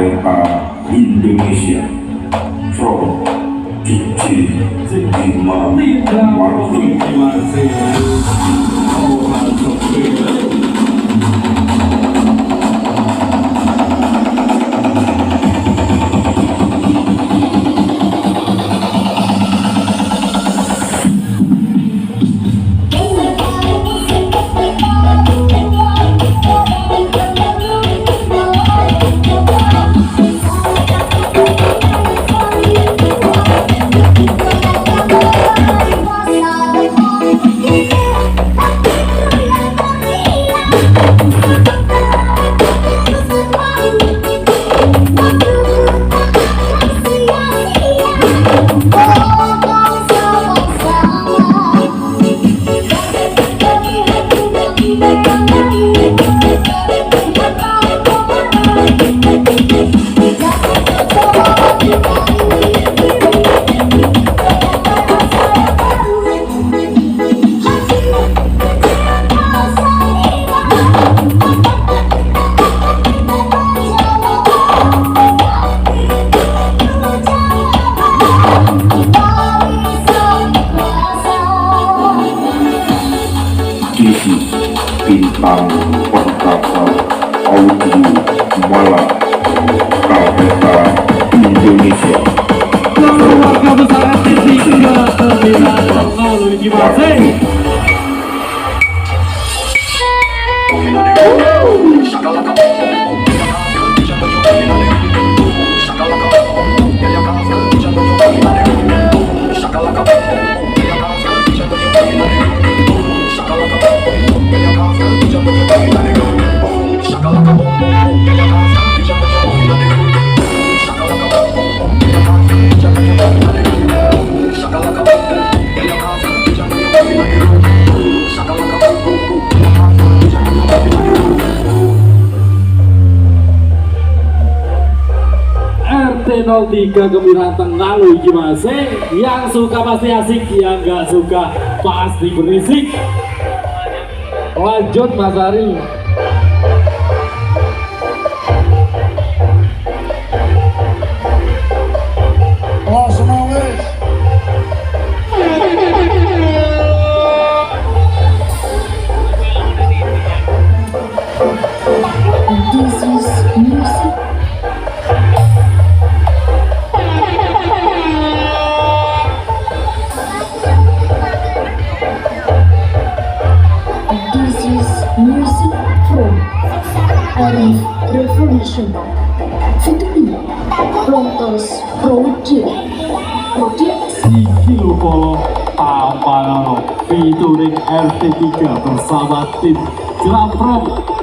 Kereta Indonesia from DJ Bima Martin. Bintang Perkasa Audio Malang Kereta Indonesia. Keluarga besar RT3 Terminal Lalu Gimase. RT03 Gembira Tengalu Gimase. Yang suka pasti asik, yang gak suka pasti berisik. Lanjut Mas Ari. Oh, semua wes. This is music. This is music from Arif Revolution. Featuring Rontos Project. Kilo Polo Tapanono featuring RT3 bersama tim Jelamprem